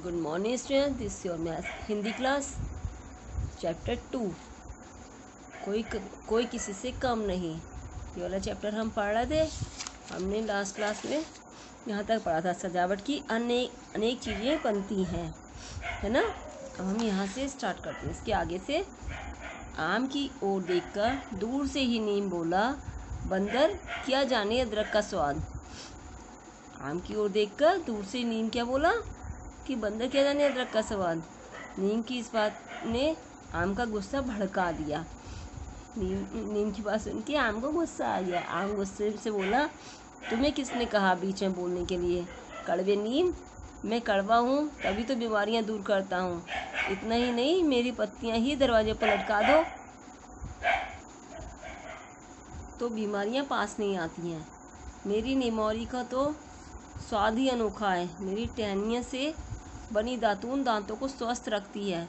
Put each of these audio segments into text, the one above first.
Good morning student, this your math Hindi class chapter 2। कोई किसी से कम नहीं, ये वाला चैप्टर हम पढ़ रहे थे। हमने लास्ट क्लास में यहाँ तक पढ़ा था सजावट की अनेक चीज़ें बनती हैं, है ना। अब हम यहाँ से स्टार्ट करते हैं। इसके आगे से आम की ओर देखकर दूर से ही नीम बोला, बंदर क्या जाने अदरक का स्वाद। आम की ओर देखकर दूर से नीम क्या बोला कि बंदर क्या जाने अदरक का स्वाद। नीम की इस बात ने आम का गुस्सा भड़का दिया। नीम की बात सुन के आम को गुस्सा आ गया। आम गुस्से से बोला, तुम्हें किसने कहा बीच में बोलने के लिए? कड़वे नीम, मैं कड़वा हूँ तभी तो बीमारियाँ दूर करता हूँ। इतना ही नहीं, मेरी पत्तियाँ ही दरवाजे पर लटका दो तो बीमारियाँ पास नहीं आती हैं। मेरी निमौरी का तो स्वाद ही अनोखा है। मेरी टहनियों से बनी दातून दांतों को स्वस्थ रखती है।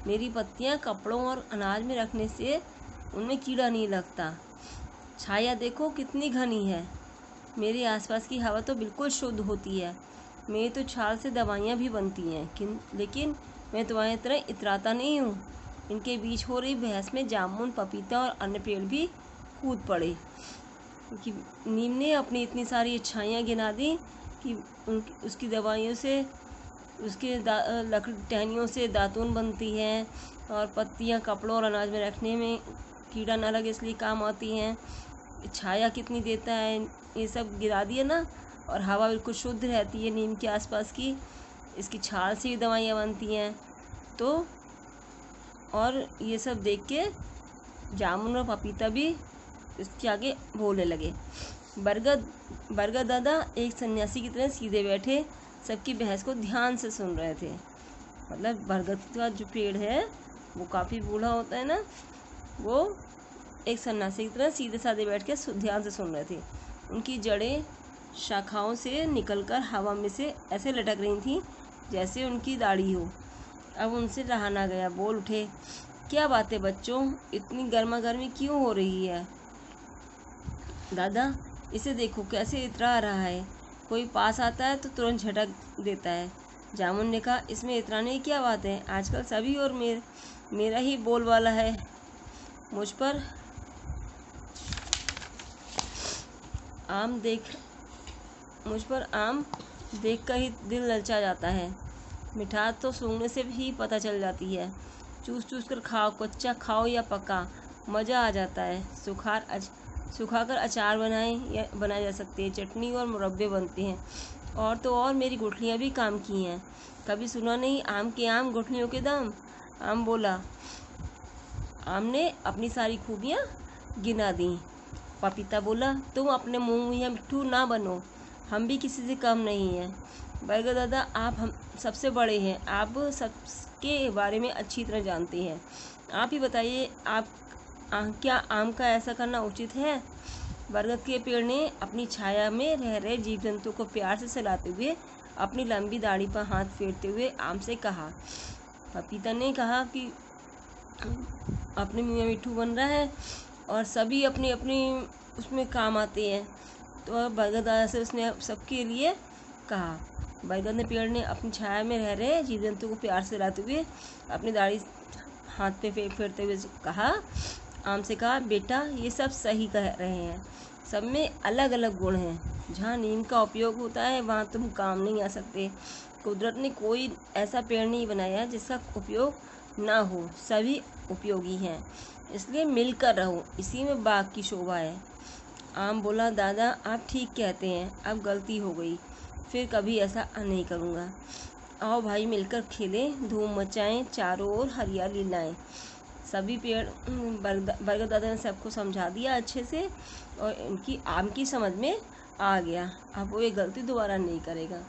मेरी पत्तियां कपड़ों और अनाज में रखने से उनमें कीड़ा नहीं लगता। छाया देखो कितनी घनी है। मेरे आसपास की हवा तो बिल्कुल शुद्ध होती है। मेरी तो छाल से दवाइयाँ भी बनती हैं, लेकिन मैं तुम्हारी तरह इतराता नहीं हूँ। इनके बीच हो रही बहस में जामुन, पपीता और अन्य पेड़ भी कूद पड़े। कि नीम ने अपनी इतनी सारी अच्छाइयाँ गिना दी कि उसकी दवाइयों से, उसके टहनियों से दातून बनती हैं और पत्तियां कपड़ों और अनाज में रखने में कीड़ा ना लगे इसलिए काम आती हैं। छाया कितनी देता है, ये सब गिरा दिया ना। और हवा बिल्कुल शुद्ध रहती है नीम के आसपास की। इसकी छाल से भी दवाइयाँ बनती हैं। तो और ये सब देख के जामुन और पपीता भी इसके आगे बोलने लगे। बरगद दादा एक सन्यासी की तरह सीधे बैठे सबकी बहस को ध्यान से सुन रहे थे। मतलब बरगद का जो पेड़ है वो काफ़ी बूढ़ा होता है ना, वो एक सन्यासी की तरह सीधे साधे बैठ के ध्यान से सुन रहे थे। उनकी जड़ें शाखाओं से निकलकर हवा में से ऐसे लटक रही थी जैसे उनकी दाढ़ी हो। अब उनसे रहा ना गया, बोल उठे, क्या बात है बच्चों, इतनी गर्मा गर्मी क्यों हो रही है? दादा इसे देखो कैसे इतरा रहा है, कोई पास आता है तो तुरंत झटक देता है। जामुन ने कहा, इसमें इतराने की क्या बात है, आजकल सभी और मेरा ही बोलबाला है। मुझ पर आम देख कर ही दिल ललचा जाता है। मिठास तो सूंघने से भी पता चल जाती है। चूस चूस कर खाओ, कच्चा खाओ या पका, मज़ा आ जाता है। सुखाकर अचार बनाए जा सकते हैं, चटनी और मुरब्बे बनते हैं। और तो और मेरी गुठलियाँ भी काम की हैं। कभी सुना नहीं आम के आम गुठलियों के दाम? आम बोला। आम ने अपनी सारी खूबियाँ गिना दी। पपीता बोला, तुम अपने मुँह या मिट्ठू ना बनो, हम भी किसी से कम नहीं हैं। बरगद दादा, आप हम सबसे बड़े हैं, आप सबके बारे में अच्छी तरह जानते हैं। आप ही बताइए, क्या आम का ऐसा करना उचित है? बरगद के पेड़ ने अपनी छाया में रह रहे जीव जंतु को प्यार से सहलाते हुए अपनी लंबी दाढ़ी पर हाथ फेरते हुए आम से कहा। पपीता ने कहा कि अपने मियाँ मिट्ठू बन रहा है और सभी अपनी अपनी उसमें काम आते हैं। तो बरगद दादा से उसने सबके लिए कहा। बरगद ने पेड़ ने अपनी छाया में रह रहे जीव जंतु को प्यार से सहलाते हुए अपनी दाढ़ी हाथ पे फेरते हुए कहा। आम से कहा, बेटा ये सब सही कह रहे हैं, सब में अलग अलग गुण हैं। जहाँ नीम का उपयोग होता है वहाँ तुम काम नहीं आ सकते। कुदरत ने कोई ऐसा पेड़ नहीं बनाया जिसका उपयोग ना हो, सभी उपयोगी हैं, इसलिए मिलकर रहो, इसी में बाग की शोभा है। आम बोला, दादा आप ठीक कहते हैं, अब गलती हो गई, फिर कभी ऐसा नहीं करूँगा। आओ भाई मिलकर खेलें, धूम मचाएं, चारों ओर हरियाली लाएं। सभी पेड़ बरगद दादा ने सबको समझा दिया अच्छे से और इनकी आम की समझ में आ गया। अब वो ये गलती दोबारा नहीं करेगा।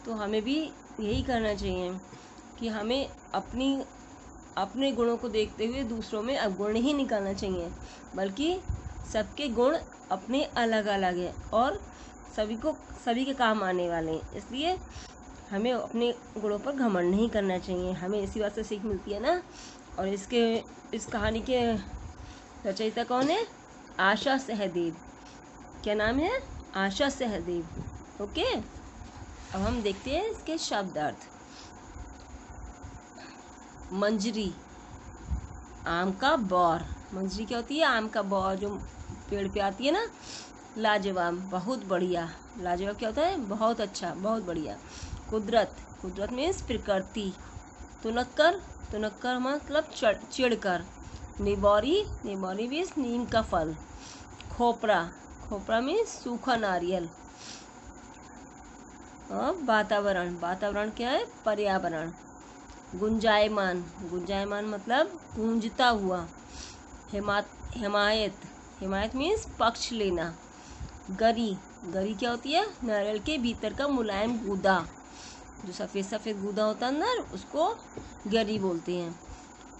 तो हमें भी यही करना चाहिए कि हमें अपने गुणों को देखते हुए दूसरों में अवगुण नहीं निकालना चाहिए, बल्कि सबके गुण अपने अलग अलग हैं और सभी के काम आने वाले हैं। इसलिए हमें अपने गुणों पर घमंड नहीं करना चाहिए। हमें इसी बात से सीख मिलती है ना। और इस कहानी के रचयिता कौन है? आशा सहदेव। क्या नाम है? आशा सहदेव। ओके, अब हम देखते हैं इसके शब्द अर्थ। मंजरी, आम का बौर। मंजरी क्या होती है? आम का बौर जो पेड़ पे आती है ना। लाजवाब, बहुत बढ़िया। लाजवाब क्या होता है? बहुत अच्छा, बहुत बढ़िया। कुदरत, कुदरत मीन्स प्रकृति। तुनक्कर, तुनक्कर मतलब चिढ़कर। निबौरी, निबौरी मीन्स नीम का फल। खोपरा, खोपरा मीन्स सूखा नारियल। और वातावरण, वातावरण क्या है? पर्यावरण। गुंजायमान, गुंजायमान मतलब गूंजता हुआ। हिमायत, हिमायत मीन्स पक्ष लेना। गरी, गरी क्या होती है? नारियल के भीतर का मुलायम गूदा, जो सफ़ेद सफ़ेद गूदा होता है अंदर, उसको गरी बोलते हैं।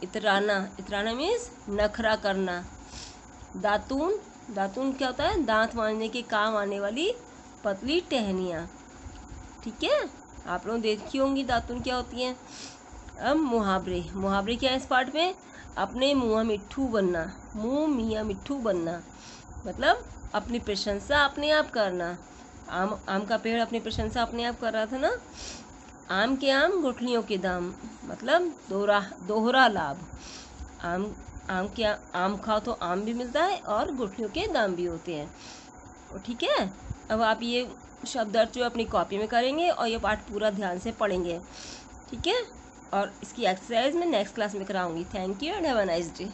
इतराना, इतराना मीन्स नखरा करना। दातून, दातून क्या होता है? दांत मांजने के काम आने वाली पतली टहनियाँ। ठीक है, आप लोग देखी होंगी दातून क्या होती हैं। अब मुहावरे, मुहावरे क्या है इस पार्ट में? अपने मुँह मिट्ठू बनना, मुँह मियाँ मिट्ठू बनना मतलब अपनी प्रशंसा अपने आप करना। आम का पेड़ अपनी प्रशंसा अपने आप कर रहा था ना। आम के आम गुठलियों के दाम मतलब दोहरा लाभ। आम खाओ तो आम भी मिलता है और गुठलियों के दाम भी होते हैं। ठीक है, अब आप ये शब्द अर्थ जो अपनी कॉपी में करेंगे और ये पाठ पूरा ध्यान से पढ़ेंगे। ठीक है, और इसकी एक्सरसाइज मैं नेक्स्ट क्लास में कराऊंगी। Thank you and have a nice day.